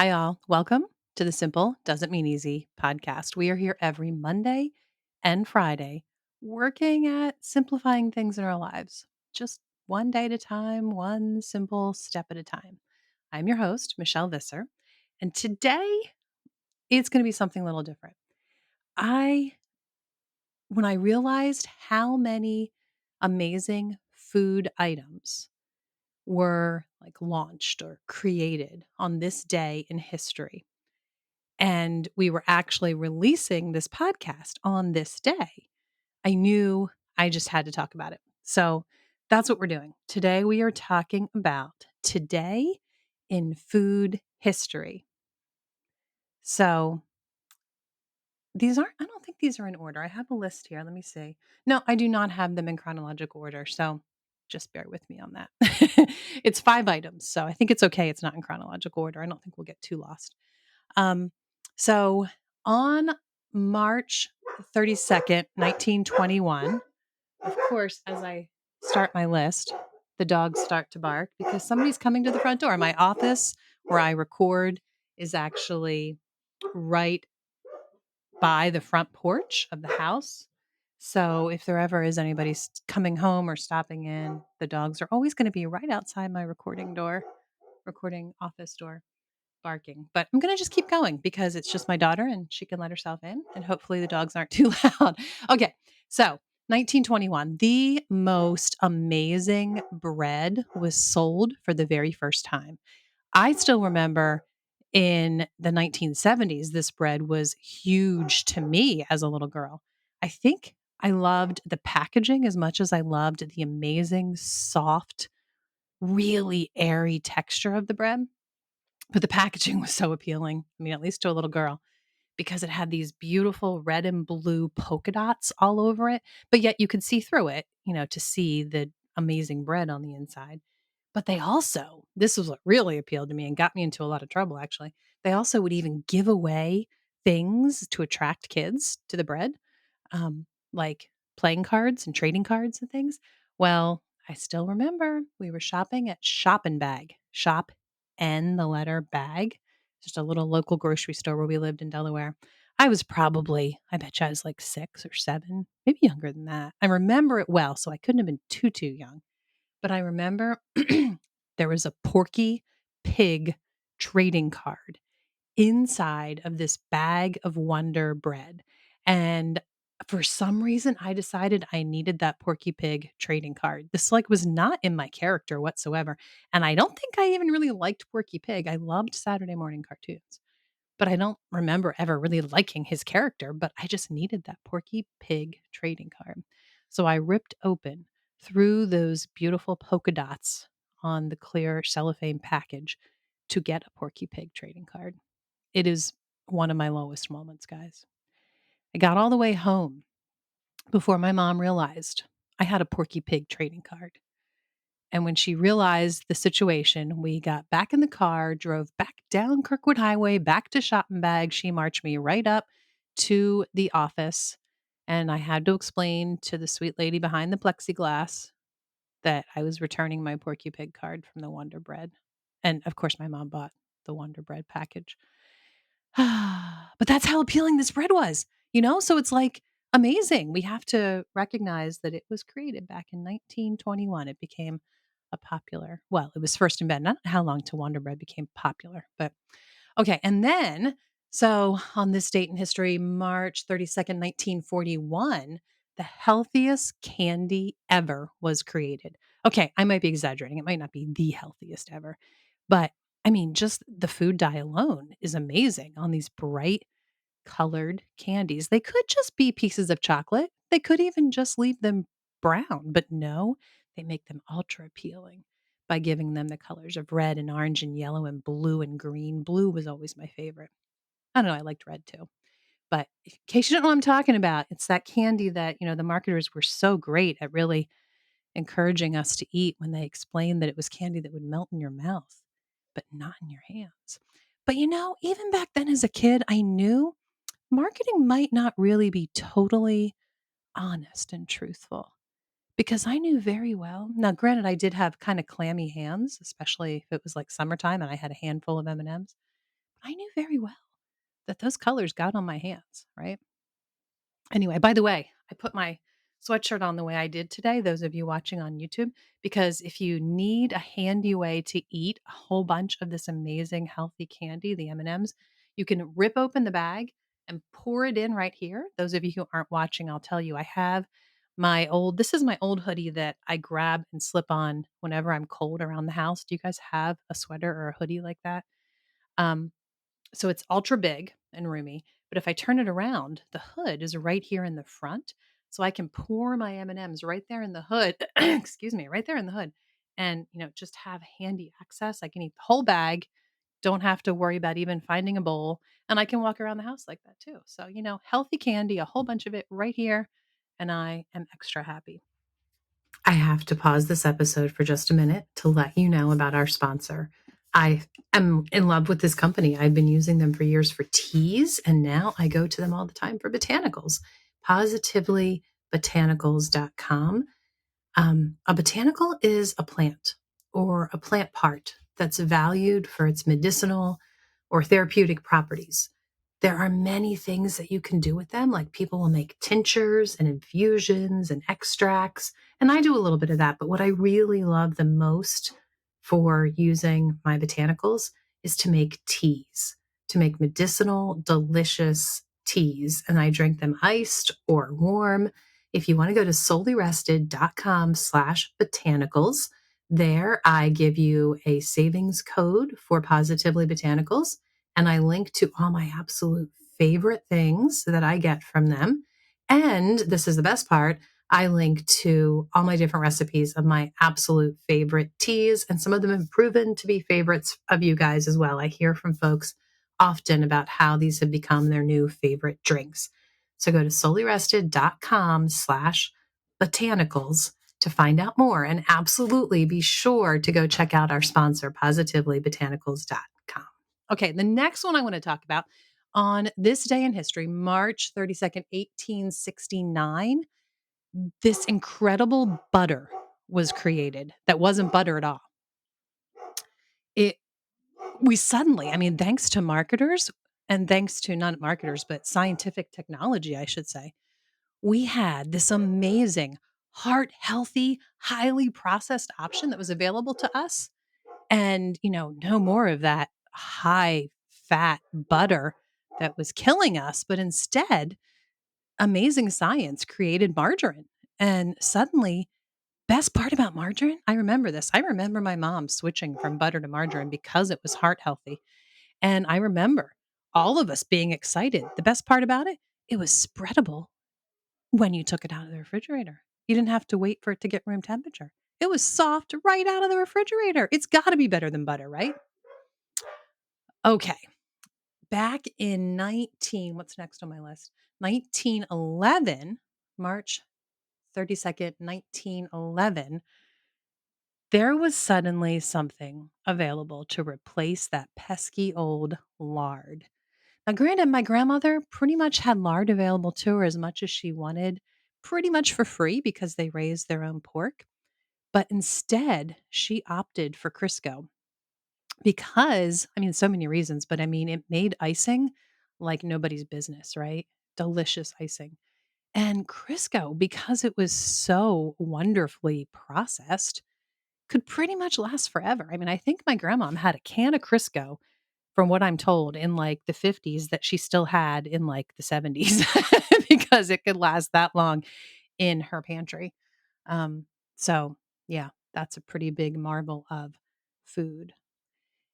Hi, all. Welcome to the Simple Doesn't Mean Easy podcast. We are here every Monday and Friday working at simplifying things in our lives, just one day at a time, one simple step at a time. I'm your host, Michelle Visser, and today it's going to be something a little different. I, when I realized how many amazing food items were like launched or created on this day in history, and we were actually releasing this podcast on this day, I knew I just had to talk about it. So that's what we're doing. Today, we are talking about today in food history. So I don't think these are in order. I have a list here. Let me see. No, I do not have them in chronological order. So just bear with me on that. It's 5 items. So I think it's okay. It's not in chronological order. I don't think we'll get too lost. Um, so on March 32nd, 1921, of course, as I start my list, the dogs start to bark because somebody's coming to the front door. My office where I record is actually right by the front porch of the house. So if there ever is anybody coming home or stopping in, the dogs are always going to be right outside my recording office door barking. But I'm going to just keep going because it's just my daughter and she can let herself in and hopefully the dogs aren't too loud. Okay. So 1921, the most amazing bread was sold for the very first time. I still remember in the 1970s, this bread was huge to me as a little girl. I think I loved the packaging as much as I loved the amazing, soft, really airy texture of the bread. But the packaging was so appealing. I mean, at least to a little girl, because it had these beautiful red and blue polka dots all over it, but yet you could see through it, to see the amazing bread on the inside. But they also, this was what really appealed to me and got me into a lot of trouble actually. They also would even give away things to attract kids to the bread, like playing cards and trading cards and things. Well, I still remember we were shopping at Shop and Bag, Shop and the letter bag, just a little local grocery store where we lived in Delaware. I was probably, I bet you I was like 6 or 7, maybe younger than that. I remember it well, so I couldn't have been too young. But I remember there was a Porky Pig trading card inside of this bag of Wonder bread. And for some reason, I decided I needed that Porky Pig trading card. This like was not in my character whatsoever. And I don't think I even really liked Porky Pig. I loved Saturday morning cartoons, but I don't remember ever really liking his character, but I just needed that Porky Pig trading card. So I ripped open through those beautiful polka dots on the clear cellophane package to get a Porky Pig trading card. It is one of my lowest moments, guys. I got all the way home before my mom realized I had a Porky Pig trading card. And when she realized the situation, we got back in the car, drove back down Kirkwood Highway, back to Shopping Bag. She marched me right up to the office. And I had to explain to the sweet lady behind the plexiglass that I was returning my Porky Pig card from the Wonder Bread. And of course, my mom bought the Wonder Bread package. But that's how appealing this bread was, So it's like amazing. We have to recognize that it was created back in 1921. It became a popular, well, it was first invented. I don't know how long to Wonder Bread became popular, but okay. And then, so on this date in history, March 32nd, 1941, the healthiest candy ever was created. Okay, I might be exaggerating. It might not be the healthiest ever, but I mean, just the food dye alone is amazing on these bright colored candies. They could just be pieces of chocolate. They could even just leave them brown, but no, they make them ultra appealing by giving them the colors of red and orange and yellow and blue and green. Blue was always my favorite. I don't know, I liked red too. But in case you don't know what I'm talking about, it's that candy that, the marketers were so great at really encouraging us to eat when they explained that it was candy that would melt in your mouth, but not in your hands. But even back then as a kid, I knew marketing might not really be totally honest and truthful because I knew very well. Now, granted, I did have kind of clammy hands, especially if it was like summertime and I had a handful of M&Ms. I knew very well that those colors got on my hands, right? Anyway, by the way, I put my sweatshirt on the way I did today, those of you watching on YouTube, because if you need a handy way to eat a whole bunch of this amazing healthy candy, the M&Ms, you can rip open the bag and pour it in right here. Those of you who aren't watching, I'll tell you, I have this is my old hoodie that I grab and slip on whenever I'm cold around the house. Do you guys have a sweater or a hoodie like that? Um, so it's ultra big and roomy, but if I turn it around, the hood is right here in the front. So I can pour my M&Ms right there in the hood, excuse me, right there in the hood and, just have handy access. I can eat the whole bag, don't have to worry about even finding a bowl, and I can walk around the house like that too. So, healthy candy, a whole bunch of it right here, and I am extra happy. I have to pause this episode for just a minute to let you know about our sponsor. I am in love with this company. I've been using them for years for teas, and now I go to them all the time for botanicals. Positivelybotanicals.com. A botanical is a plant or a plant part that's valued for its medicinal or therapeutic properties. There are many things that you can do with them, like people will make tinctures and infusions and extracts. And I do a little bit of that. But what I really love the most for using my botanicals is to make teas, to make medicinal, delicious teas. And I drink them iced or warm. If you want to go to soulyrested.com/botanicals, there I give you a savings code for Positively Botanicals, and I link to all my absolute favorite things that I get from them. And this is the best part, I link to all my different recipes of my absolute favorite teas, and some of them have proven to be favorites of you guys as well. I hear from folks often about how these have become their new favorite drinks. So go to soulyrested.com/botanicals to find out more, and absolutely be sure to go check out our sponsor, positivelybotanicals.com. Okay, the next one I want to talk about, on this day in history, March 32nd, 1869, this incredible butter was created that wasn't butter at all. It we suddenly, thanks to marketers and thanks to not marketers, but scientific technology, I should say, we had this amazing heart healthy, highly processed option that was available to us. And, no more of that high fat butter that was killing us, but instead, amazing science created margarine. And suddenly, best part about margarine, I remember this. I remember my mom switching from butter to margarine because it was heart healthy. And I remember all of us being excited. The best part about it, it was spreadable when you took it out of the refrigerator. You didn't have to wait for it to get room temperature. It was soft right out of the refrigerator. It's got to be better than butter, right? Okay. Back in what's next on my list? 1911, March 32nd, 1911, there was suddenly something available to replace that pesky old lard. Now, granted, my grandmother pretty much had lard available to her as much as she wanted, pretty much for free because they raised their own pork. But instead, she opted for Crisco because, so many reasons, but it made icing like nobody's business, right? Delicious icing. And Crisco, because it was so wonderfully processed, could pretty much last forever. I think my grandma had a can of Crisco, from what I'm told, in like the 50s that she still had in like the 70s because it could last that long in her pantry. So, yeah, that's a pretty big marvel of food.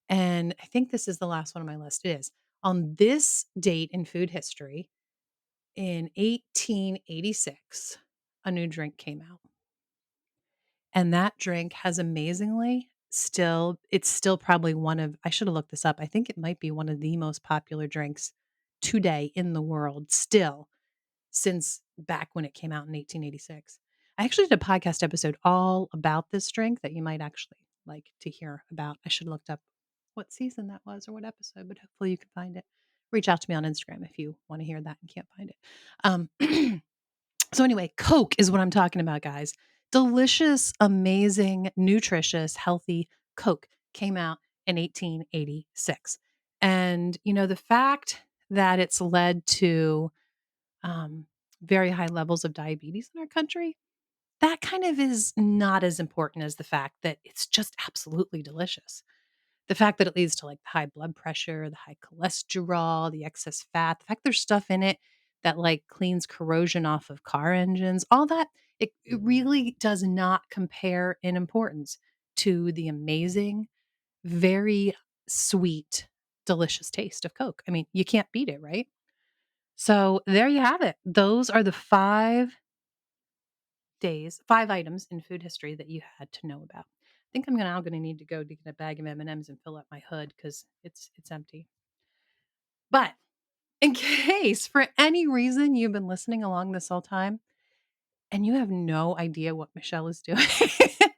And I think this is the last one on my list. It is on this date in food history in 1886, a new drink came out. And that drink has amazingly it's still probably one of, I should have looked this up. I think it might be one of the most popular drinks today in the world still, since back when it came out in 1886. I actually did a podcast episode all about this drink that you might actually like to hear about. I should have looked up what season that was or what episode, but hopefully you can find it. Reach out to me on Instagram if you want to hear that and can't find it. So anyway, Coke is what I'm talking about, guys. Delicious, amazing, nutritious, healthy Coke came out in 1886. And, the fact that it's led to um, very high levels of diabetes in our country, that kind of is not as important as the fact that it's just absolutely delicious. The fact that it leads to like the high blood pressure, the high cholesterol, the excess fat, the fact there's stuff in it that like cleans corrosion off of car engines, all that, it really does not compare in importance to the amazing, very sweet, delicious taste of Coke. I mean, you can't beat it, right? So there you have it. Those are the 5 items in food history that you had to know about. I think I'm now gonna need to go to get a bag of M&Ms and M's and fill up my hood because it's empty. But in case for any reason you've been listening along this whole time and you have no idea what Michelle is doing,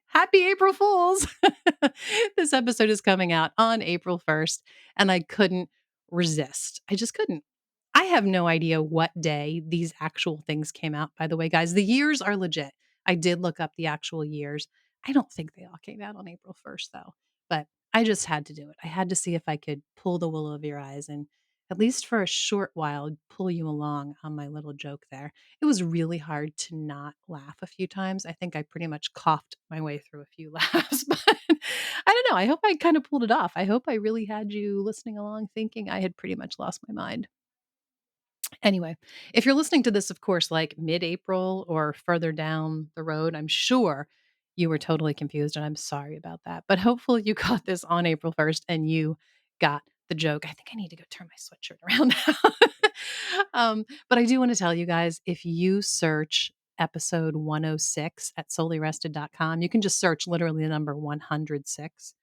happy April Fools! This episode is coming out on April 1st, and I couldn't resist. I just couldn't. I have no idea what day these actual things came out, by the way, guys. The years are legit. I did look up the actual years. I don't think they all came out on April 1st, though, but I just had to do it. I had to see if I could pull the wool over your eyes and, at least for a short while, pull you along on my little joke there. It was really hard to not laugh a few times. I think I pretty much coughed my way through a few laughs, but I don't know. I hope I kind of pulled it off. I hope I really had you listening along thinking I had pretty much lost my mind. Anyway, if you're listening to this, of course, like mid-April or further down the road, I'm sure you were totally confused, and I'm sorry about that. But hopefully you got this on April 1st and you got the joke. I think I need to go turn my sweatshirt around now. But I do want to tell you guys, if you search episode 106 at solelyrested.com, you can just search literally the number 106.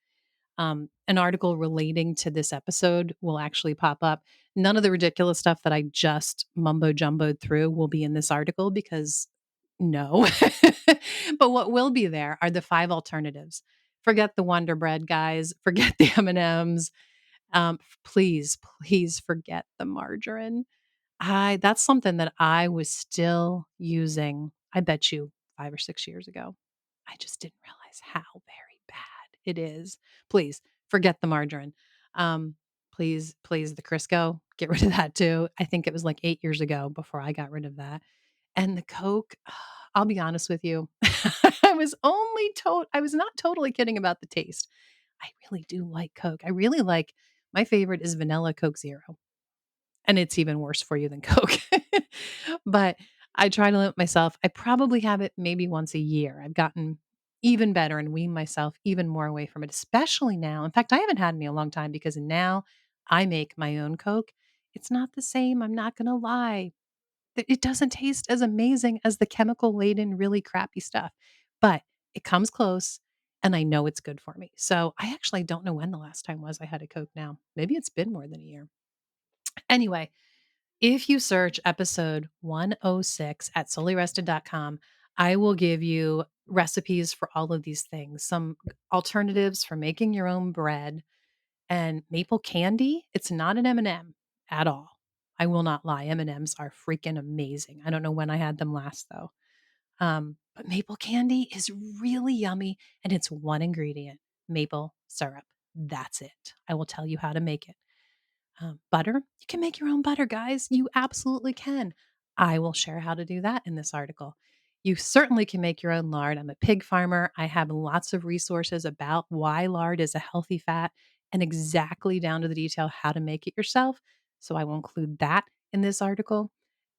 An article relating to this episode will actually pop up. None of the ridiculous stuff that I just mumbo jumboed through will be in this article because no. But what will be there are the 5 alternatives. Forget the Wonder Bread, guys. Forget the M&Ms. Please, please forget the margarine. That's something that I was still using, I bet you 5 or 6 years ago. I just didn't realize how very bad it is. Please forget the margarine. Um, please the Crisco, get rid of that too. I think it was like 8 years ago before I got rid of that. And the Coke, I'll be honest with you. I was not totally kidding about the taste. I really do like Coke. My favorite is vanilla Coke Zero, and it's even worse for you than Coke. But I try to limit myself. I probably have it maybe once a year. I've gotten even better and wean myself even more away from it, especially now. In fact, I haven't had any a long time because now I make my own Coke. It's not the same. I'm not going to lie. It doesn't taste as amazing as the chemical laden, really crappy stuff, but it comes close and I know it's good for me. So I actually don't know when the last time was I had a Coke now. Maybe it's been more than a year. Anyway, if you search episode 106 at solelyrested.com, I will give you recipes for all of these things, some alternatives for making your own bread and maple candy. It's not an M&M at all. I will not lie. M&Ms are freaking amazing. I don't know when I had them last though. But maple candy is really yummy and it's one ingredient, maple syrup. That's it. I will tell you how to make it. Butter, you can make your own butter, guys. You absolutely can. I will share how to do that in this article. You certainly can make your own lard. I'm a pig farmer. I have lots of resources about why lard is a healthy fat and exactly down to the detail how to make it yourself. So I will include that in this article.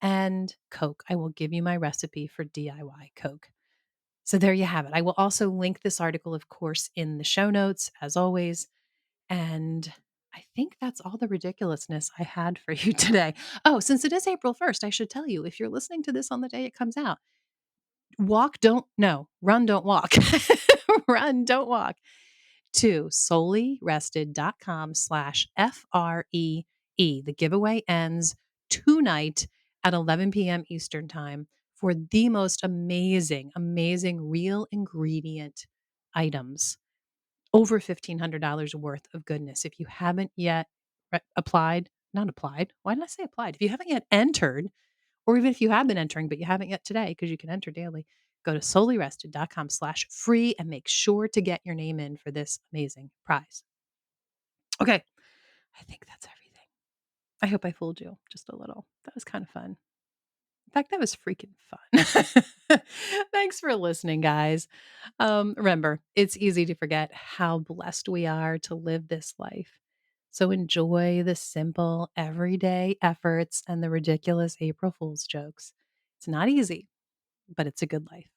And Coke, I will give you my recipe for DIY Coke. So there you have it. I will also link this article, of course, in the show notes, as always. And I think that's all the ridiculousness I had for you today. Oh, since it is April 1st, I should tell you, if you're listening to this on the day it comes out, run, don't walk. Run, don't walk to solelyrested.com/FREE. The giveaway ends tonight at 11 p.m. Eastern time for the most amazing, amazing real ingredient items, over $1,500 worth of goodness. If you haven't yet applied, not applied, why did I say applied? If you haven't yet entered, or even if you have been entering, but you haven't yet today, because you can enter daily, go to solelyrested.com/free and make sure to get your name in for this amazing prize. Okay. I think that's everything. I hope I fooled you just a little. That was kind of fun. In fact, that was freaking fun. Thanks for listening, guys. Remember, it's easy to forget how blessed we are to live this life. So enjoy the simple, everyday efforts and the ridiculous April Fool's jokes. It's not easy, but it's a good life.